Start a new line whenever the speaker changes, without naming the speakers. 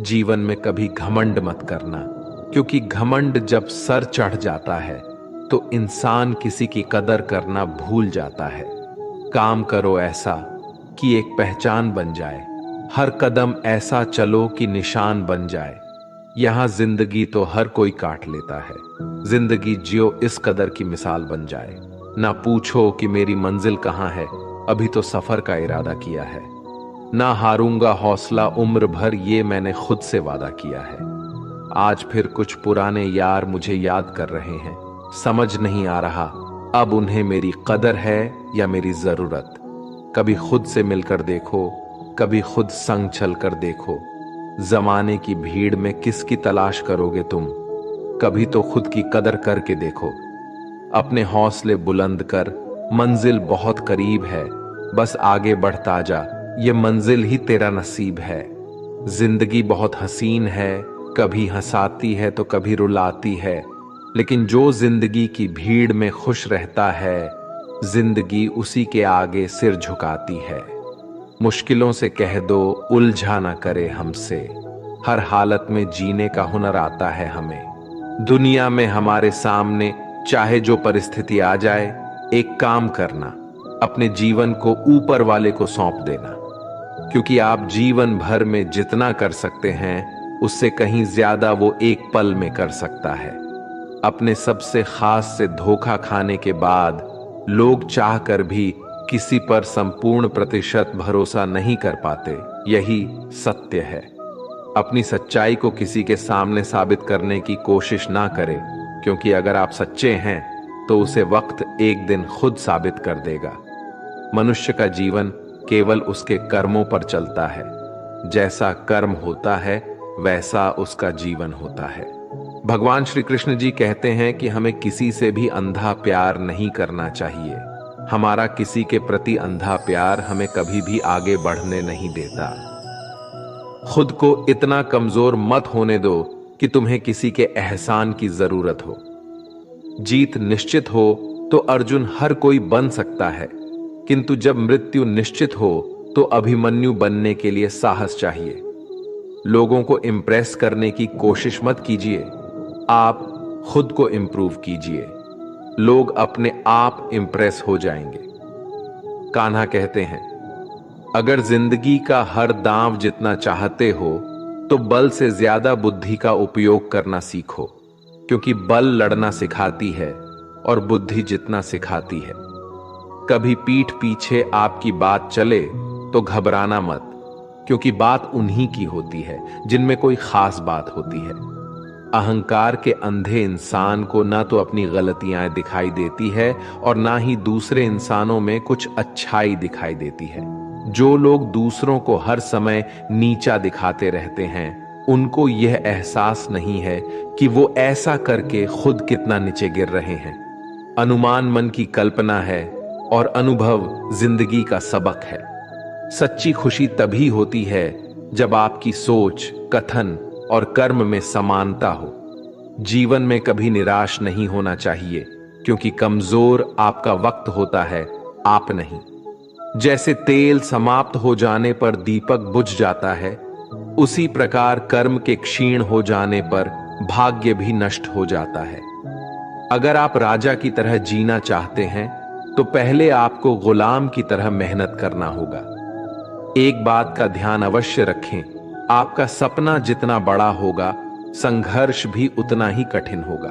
जीवन में कभी घमंड मत करना, क्योंकि घमंड जब सर चढ़ जाता है तो इंसान किसी की कदर करना भूल जाता है। काम करो ऐसा कि एक पहचान बन जाए, हर कदम ऐसा चलो कि निशान बन जाए। यहां जिंदगी तो हर कोई काट लेता है, जिंदगी जियो इस कदर की मिसाल बन जाए। ना पूछो कि मेरी मंजिल कहां है, अभी तो सफर का इरादा किया है। ना हारूंगा हौसला उम्र भर, ये मैंने खुद से वादा किया है। आज फिर कुछ पुराने यार मुझे याद कर रहे हैं, समझ नहीं आ रहा अब उन्हें मेरी कदर है या मेरी जरूरत। कभी खुद से मिलकर देखो, कभी खुद संग चल कर देखो। जमाने की भीड़ में किसकी तलाश करोगे तुम, कभी तो खुद की कदर करके देखो। अपने हौसले बुलंद कर, मंजिल बहुत करीब है, बस आगे बढ़ता जा, ये मंजिल ही तेरा नसीब है। जिंदगी बहुत हसीन है, कभी हंसाती है तो कभी रुलाती है, लेकिन जो जिंदगी की भीड़ में खुश रहता है, जिंदगी उसी के आगे सिर झुकाती है। मुश्किलों से कह दो उलझा ना करे हमसे, हर हालत में जीने का हुनर आता है हमें। दुनिया में हमारे सामने चाहे जो परिस्थिति आ जाए, एक काम करना, अपने जीवन को ऊपर वाले को सौंप देना, क्योंकि आप जीवन भर में जितना कर सकते हैं उससे कहीं ज्यादा वो एक पल में कर सकता है। अपने सबसे खास से धोखा खाने के बाद लोग चाहकर भी किसी पर संपूर्ण प्रतिशत भरोसा नहीं कर पाते, यही सत्य है। अपनी सच्चाई को किसी के सामने साबित करने की कोशिश ना करें, क्योंकि अगर आप सच्चे हैं तो उसे वक्त एक दिन खुद साबित कर देगा। मनुष्य का जीवन केवल उसके कर्मों पर चलता है, जैसा कर्म होता है वैसा उसका जीवन होता है। भगवान श्री कृष्ण जी कहते हैं कि हमें किसी से भी अंधा प्यार नहीं करना चाहिए। हमारा किसी के प्रति अंधा प्यार हमें कभी भी आगे बढ़ने नहीं देता। खुद को इतना कमजोर मत होने दो कि तुम्हें किसी के एहसान की जरूरत हो। जीत निश्चित हो तो अर्जुन हर कोई बन सकता है, किंतु जब मृत्यु निश्चित हो तो अभिमन्यु बनने के लिए साहस चाहिए। लोगों को इंप्रेस करने की कोशिश मत कीजिए, आप खुद को इंप्रूव कीजिए, लोग अपने आप इंप्रेस हो जाएंगे। कान्हा कहते हैं, अगर जिंदगी का हर दांव जितना चाहते हो तो बल से ज्यादा बुद्धि का उपयोग करना सीखो, क्योंकि बल लड़ना सिखाती है और बुद्धि जितना सिखाती है। कभी पीठ पीछे आपकी बात चले तो घबराना मत, क्योंकि बात उन्हीं की होती है जिनमें कोई खास बात होती है। अहंकार के अंधे इंसान को ना तो अपनी गलतियां दिखाई देती है और ना ही दूसरे इंसानों में कुछ अच्छाई दिखाई देती है। जो लोग दूसरों को हर समय नीचा दिखाते रहते हैं, उनको यह एहसास नहीं है कि वो ऐसा करके खुद कितना नीचे गिर रहे हैं। अनुमान मन की कल्पना है और अनुभव जिंदगी का सबक है। सच्ची खुशी तभी होती है जब आपकी सोच, कथन और कर्म में समानता हो। जीवन में कभी निराश नहीं होना चाहिए, क्योंकि कमजोर आपका वक्त होता है, आप नहीं। जैसे तेल समाप्त हो जाने पर दीपक बुझ जाता है, उसी प्रकार कर्म के क्षीण हो जाने पर भाग्य भी नष्ट हो जाता है। अगर आप राजा की तरह जीना चाहते हैं तो पहले आपको गुलाम की तरह मेहनत करना होगा। एक बात का ध्यान अवश्य रखें, आपका सपना जितना बड़ा होगा, संघर्ष भी उतना ही कठिन होगा।